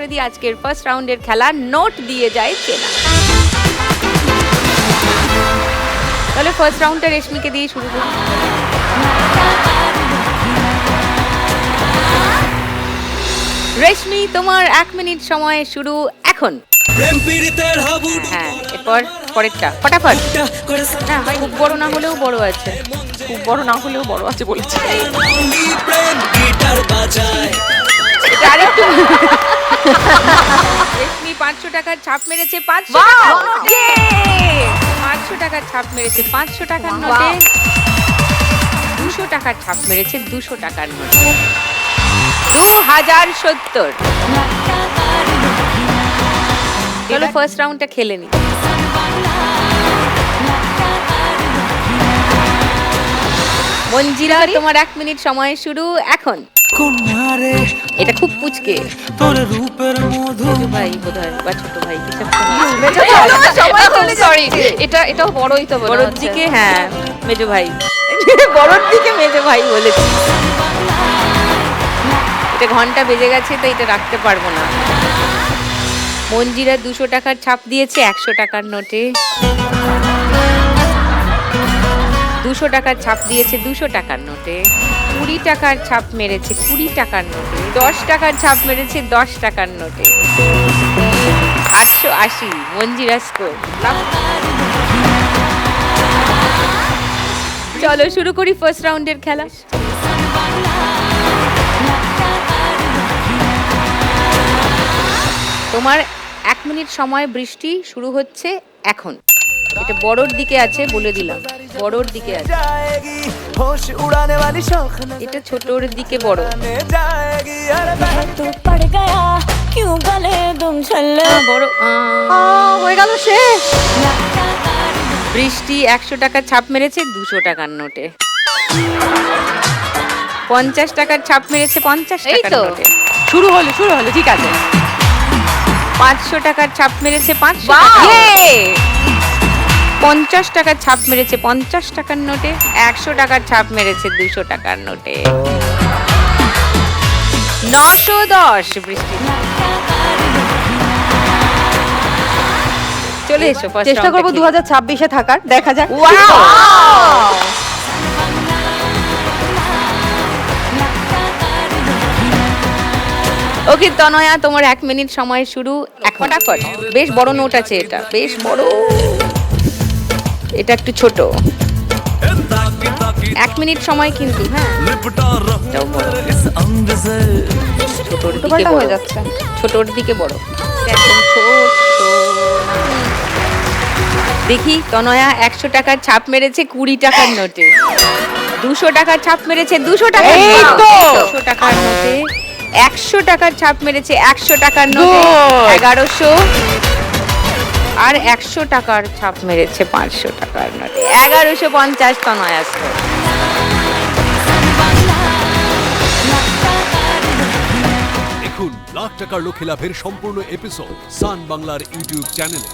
করে দিই আজকের ফার্স্ট রাউন্ডের খেলা নোট দিয়ে যায় চেনা। তাহলে ফার্স্ট রাউন্ডটা রেশমিকে দিয়ে শুরু করি। রেশমি, তোমার 1 মিনিট সময় শুরু এখন। হ্যাঁ, এরপর পরেরটা ফটাফট। হ্যাঁ, খুব বড় না হলেও বড় আছে, খুব বড় না হলেও বড় আছে বলেছে। এটা আরেকটু। রেশমি 500 টাকার ছাপ মেরেছে, 500 টাকার ছাপ মেরেছে 500 টাকার নোটে। 200 টাকার ছাপ মেরেছে 200 টাকার নোটে। 2070। চলো ফার্স্ট রাউন্ডটা খেলে নি। মঞ্জিরা, তোমার 1 মিনিট সময় শুরু এখন। এটা খুব পুচকে মেজো ভাই বোধহয় বা ছোট ভাই কিছু সরি, এটাও বড়ই তো বড়র দিকে। হ্যাঁ, মেজো ভাই। বড়র দিকে মেজো ভাই বলেছি। এটা ঘন্টা বেজে গেছে, তো এটা রাখতে পারবো না। মঞ্জিরা 200 টাকার ছাপ দিয়েছে 100 টাকার নোটে। 200 টাকার ছাপ দিয়েছে 200 টাকার নোটে। 20 টাকার ছাপ মেরেছে 20 টাকার নোটে। 10 টাকার ছাপ মেরেছে 10 টাকার নোটে। 880 মঞ্জিরা স্কোর। চলো শুরু করি ফার্স্ট রাউন্ডের খেলা। তোমার 1 মিনিট সময়, বৃষ্টি শুরু হচ্ছে এখন। এটা বড়র দিকে আছে, বলে দিলাম বড়র দিকে আছে। এটা ছোটর দিকে বড়। বড় হয়ে গেল শেষ। বৃষ্টি 100 টাকার ছাপ মেরেছে 200 টাকার নোটে। 50 টাকার ছাপ মেরেছে 50 টাকার নোটে। শুরু হলো ঠিক আছে। 500 টাকার ছাপ মেরেছে 500 টাকার। 50 টাকার ছাপ মেরেছে 50 টাকার নোটে। 100 টাকার ছাপ মেরেছে 200 টাকার নোটে। 910 বৃষ্টি। চলে এসো, চেষ্টা করবো 2026-এ থাকার, দেখা যাক। ওকে তনয়া, তোমার 1 মিনিট সময় শুরু এখন। ফটাফট। বেশ বড় নোট আছে, এটা বেশ বড়। এটা একটু ছোট। 1 মিনিট সময় কিন্তু। হ্যাঁ, এটাও বড়। ছোটর দিকে বড় হয়ে যাচ্ছে। ছোটর দিকে বড়। একদম ছোট। দেখি তনয়া 100 টাকার ছাপ মেরেছে 20 টাকার নোটে। 200 টাকার ছাপ মেরেছে 200 টাকার। এই তো 200 টাকার নোটে। 100 টাকার ছাপ মেরেছে 100 টাকার নোটে। 1100। আর 100 টাকার ছাপ মেরেছে 500 টাকার নোটে। 1150 তনয়া স্কোর। দেখুন লাখ টাকার লক্ষ্যে লাভের সম্পূর্ণ এপিসোড সান বাংলার ইউটিউব চ্যানেলে।